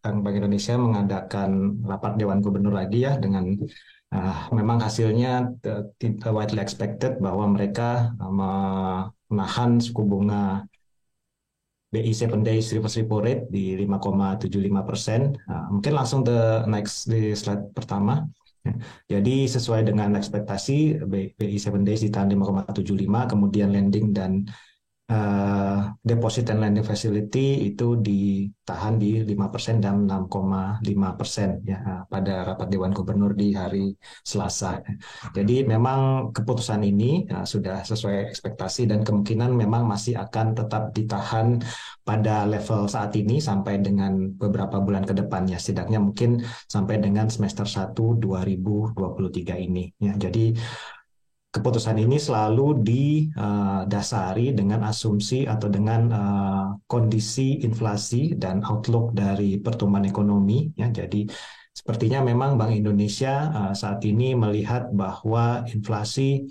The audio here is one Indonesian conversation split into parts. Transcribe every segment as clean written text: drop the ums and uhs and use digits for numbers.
Bank Indonesia mengadakan rapat Dewan Gubernur lagi ya dengan memang hasilnya widely expected bahwa mereka menahan suku bunga BI 7 Days Reverse Repo Rate di 5,75%. Mungkin langsung next di slide pertama. Ya. Jadi sesuai dengan ekspektasi BI 7 Days ditahan 5,75, kemudian lending dan deposit and lending facility itu ditahan di 5% dan 6,5% ya pada rapat Dewan Gubernur di hari Selasa. Jadi memang keputusan ini sudah sesuai ekspektasi dan kemungkinan memang masih akan tetap ditahan pada level saat ini sampai dengan beberapa bulan ke depan ya, setidaknya mungkin sampai dengan semester 1 2023 ini ya. Jadi keputusan ini selalu didasari dengan asumsi atau dengan kondisi inflasi dan outlook dari pertumbuhan ekonomi ya. Jadi sepertinya memang Bank Indonesia saat ini melihat bahwa inflasi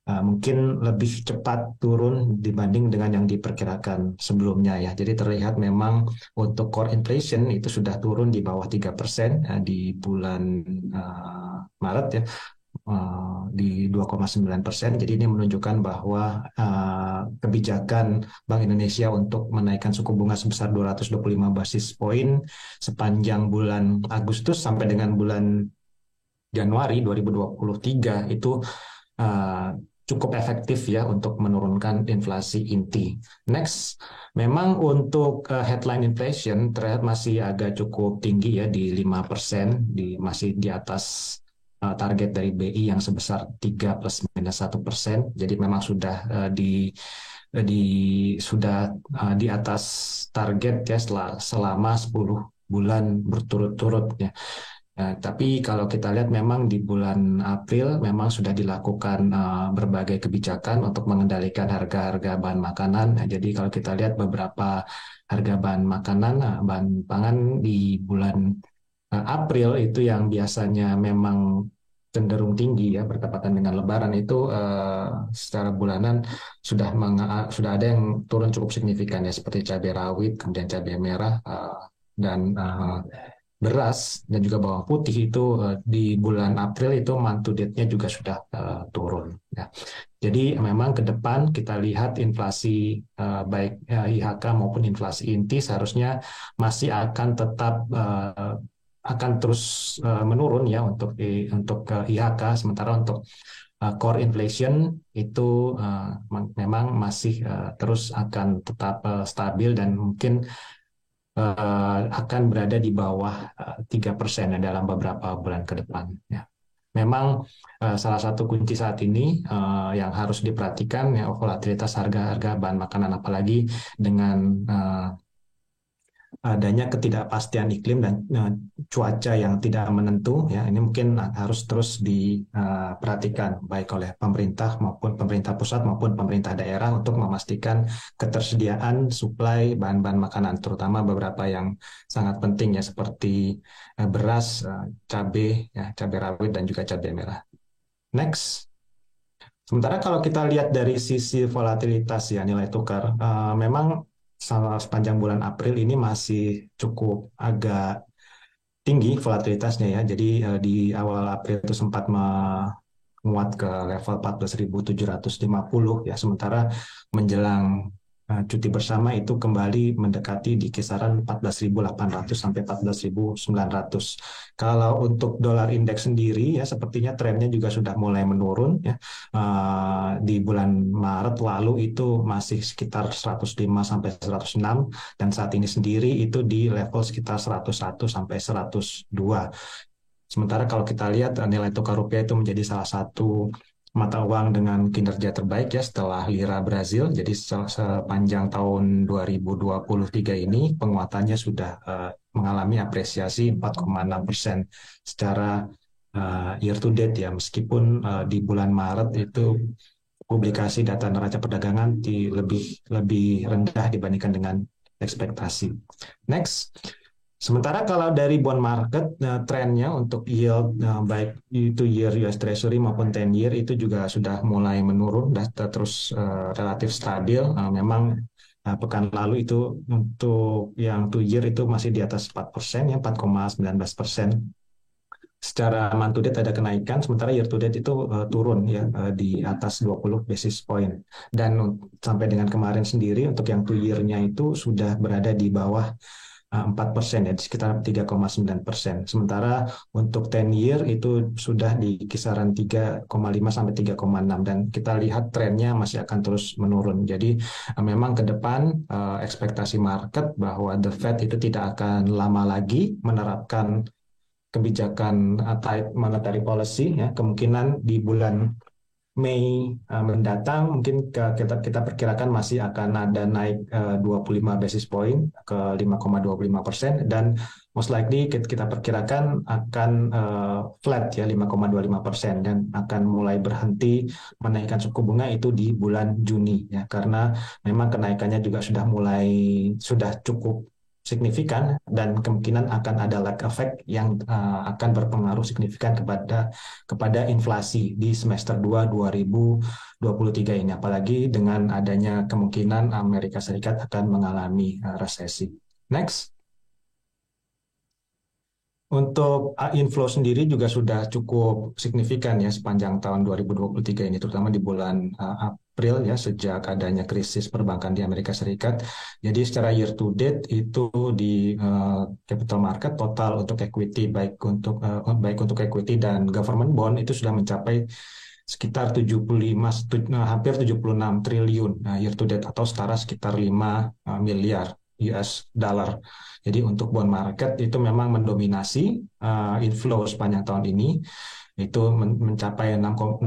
mungkin lebih cepat turun dibanding dengan yang diperkirakan sebelumnya ya. Jadi terlihat memang untuk core inflation itu sudah turun di bawah 3% di bulan Maret ya, di 2,9%. Jadi ini menunjukkan bahwa kebijakan Bank Indonesia untuk menaikkan suku bunga sebesar 225 basis poin sepanjang bulan Agustus sampai dengan bulan Januari 2023 itu uh, cukup efektif ya untuk menurunkan inflasi inti. Next, memang untuk headline inflation terlihat masih agak cukup tinggi ya di 5%, masih di atas target dari BI yang sebesar 3 plus minus 1%. Jadi memang sudah di atas target ya selama 10 bulan berturut-turut ya. Tapi kalau kita lihat memang di bulan April memang sudah dilakukan berbagai kebijakan untuk mengendalikan harga-harga bahan makanan. Jadi kalau kita lihat beberapa harga bahan makanan, bahan pangan di bulan April itu yang biasanya memang cenderung tinggi ya bertepatan dengan Lebaran itu secara bulanan sudah ada yang turun cukup signifikan ya, seperti cabai rawit, kemudian cabai merah dan beras dan juga bawang putih itu di bulan April itu month to date-nya juga sudah turun ya. Jadi memang ke depan kita lihat inflasi baik IHK maupun inflasi inti seharusnya masih akan tetap akan terus menurun ya untuk IHK, sementara untuk core inflation itu memang masih terus akan tetap stabil dan mungkin akan berada di bawah 3% dalam beberapa bulan ke depan. Ya. Memang salah satu kunci saat ini yang harus diperhatikan ya volatilitas harga-harga bahan makanan, apalagi dengan adanya ketidakpastian iklim dan cuaca yang tidak menentu ya, ini mungkin harus terus diperhatikan baik oleh pemerintah maupun pemerintah pusat maupun pemerintah daerah untuk memastikan ketersediaan suplai bahan-bahan makanan, terutama beberapa yang sangat penting ya seperti beras, cabai ya, cabai rawit dan juga cabai merah. Next. Sementara kalau kita lihat dari sisi volatilitas ya nilai tukar, memang sepanjang bulan April ini masih cukup agak tinggi volatilitasnya ya. Jadi di awal April itu sempat menguat ke level 14.750 ya. Sementara menjelang cuti bersama itu kembali mendekati di kisaran 14.800 sampai 14.900. Kalau untuk dolar indeks sendiri ya sepertinya trennya juga sudah mulai menurun ya. Di bulan Maret lalu itu masih sekitar 105 sampai 106 dan saat ini sendiri itu di level sekitar 101 sampai 102. Sementara kalau kita lihat nilai tukar rupiah itu menjadi salah satu mata uang dengan kinerja terbaik ya setelah lira Brazil. Jadi sepanjang tahun 2023 ini penguatannya sudah mengalami apresiasi 4,6% secara year to date ya. Meskipun di bulan Maret itu publikasi data neraca perdagangan lebih rendah dibandingkan dengan ekspektasi. Next. Sementara kalau dari bond market, trennya untuk yield baik itu year US Treasury maupun 10 year itu juga sudah mulai menurun, dan terus relatif stabil. Memang Pekan lalu itu untuk yang 2 year itu masih di atas 4%, ya 4,19%. Secara month to date ada kenaikan, sementara year to date itu turun ya, di atas 20 basis point. Dan sampai dengan kemarin sendiri untuk yang 2 year-nya itu sudah berada di bawah 4%, ya, di sekitar 3,9%. Sementara untuk 10 year itu sudah di kisaran 3,5 sampai 3,6, dan kita lihat trennya masih akan terus menurun. Jadi memang ke depan ekspektasi market bahwa The Fed itu tidak akan lama lagi menerapkan kebijakan tight monetary policy, ya, kemungkinan di bulan Mei mendatang mungkin kita perkirakan masih akan ada naik 25 basis point ke 5,25%, dan most likely kita perkirakan akan flat ya 5,25%, dan akan mulai berhenti menaikkan suku bunga itu di bulan Juni, ya, karena memang kenaikannya juga sudah cukup signifikan, dan kemungkinan akan ada lag effect yang akan berpengaruh signifikan kepada inflasi di semester 2 2023 ini, apalagi dengan adanya kemungkinan Amerika Serikat akan mengalami resesi. Next. Untuk inflow sendiri juga sudah cukup signifikan ya sepanjang tahun 2023 ini, terutama di bulan April ya, sejak adanya krisis perbankan di Amerika Serikat. Jadi secara year to date itu di capital market total untuk equity, baik untuk equity dan government bond, itu sudah mencapai sekitar 75, hampir 76 triliun year to date, atau setara sekitar 5 miliar US dollar. Jadi untuk bond market itu memang mendominasi inflow sepanjang tahun ini, itu mencapai 61,3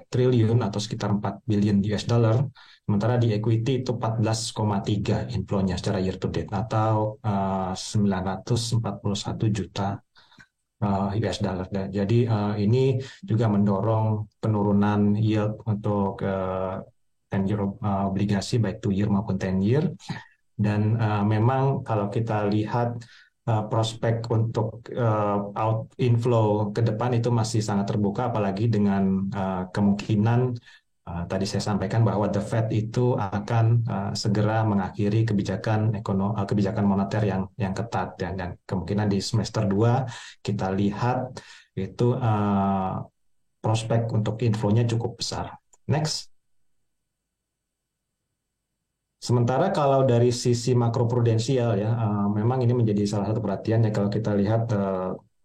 triliun atau sekitar 4 billion US dollar. Sementara di equity itu 14,3 inflow-nya secara year to date, atau 941 juta US dollar. Jadi ini juga mendorong penurunan yield untuk 10 year obligasi, baik 2 year maupun 10 year. Dan memang kalau kita lihat prospek untuk out inflow ke depan itu masih sangat terbuka, apalagi dengan kemungkinan tadi saya sampaikan bahwa The Fed itu akan segera mengakhiri kebijakan moneter yang ketat, ya, dan kemungkinan di semester 2 kita lihat itu prospek untuk inflow-nya cukup besar. Next. Sementara kalau dari sisi makroprudensial ya, memang ini menjadi salah satu perhatian ya, kalau kita lihat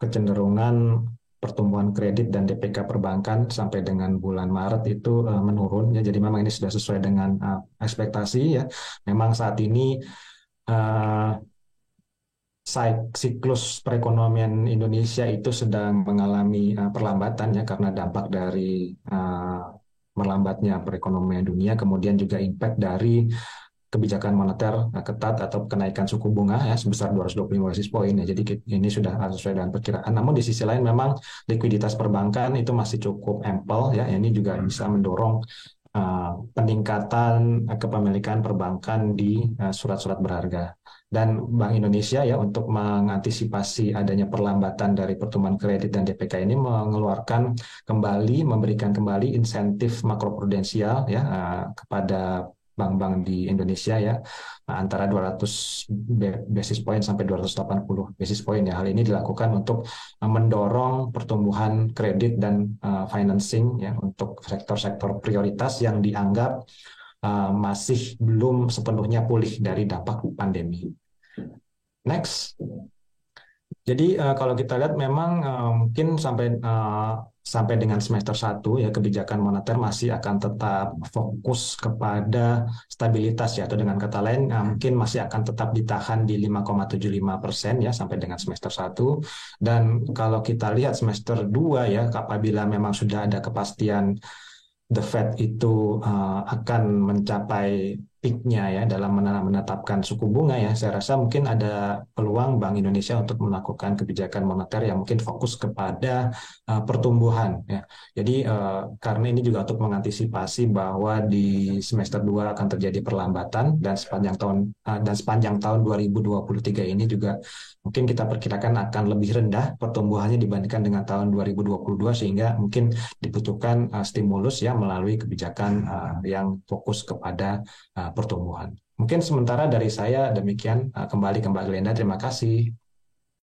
kecenderungan pertumbuhan kredit dan DPK perbankan sampai dengan bulan Maret itu menurun ya. Jadi memang ini sudah sesuai dengan ekspektasi ya. Memang saat ini uh, siklus perekonomian Indonesia itu sedang mengalami perlambatan ya, karena dampak dari melambatnya perekonomian dunia, kemudian juga impact dari kebijakan moneter ketat atau kenaikan suku bunga ya sebesar 225 basis point ya. Jadi ini sudah sesuai dengan perkiraan. Namun di sisi lain memang likuiditas perbankan itu masih cukup ample ya. Ini juga bisa mendorong peningkatan kepemilikan perbankan di surat-surat berharga. Dan Bank Indonesia ya, untuk mengantisipasi adanya perlambatan dari pertumbuhan kredit dan DPK ini, memberikan kembali insentif makroprudensial ya kepada bank-bank di Indonesia ya, antara 200 basis point sampai 280 basis point ya. Hal ini dilakukan untuk mendorong pertumbuhan kredit dan financing ya untuk sektor-sektor prioritas yang dianggap masih belum sepenuhnya pulih dari dampak pandemi. Next. Jadi kalau kita lihat memang mungkin sampai dengan semester 1 ya, kebijakan moneter masih akan tetap fokus kepada stabilitas ya, atau dengan kata lain mungkin masih akan tetap ditahan di 5,75% ya sampai dengan semester 1. Dan kalau kita lihat semester 2 ya, apabila memang sudah ada kepastian The Fed itu akan mencapai peak-nya ya dalam menetapkan suku bunga ya, saya rasa mungkin ada peluang Bank Indonesia untuk melakukan kebijakan moneter yang mungkin fokus kepada pertumbuhan ya. Jadi karena ini juga untuk mengantisipasi bahwa di semester 2 akan terjadi perlambatan, dan sepanjang tahun 2023 ini juga mungkin kita perkirakan akan lebih rendah pertumbuhannya dibandingkan dengan tahun 2022, sehingga mungkin dibutuhkan stimulus ya melalui kebijakan yang fokus kepada pertumbuhan. Mungkin sementara dari saya demikian. Kembali ke Mbak Glenda, terima kasih.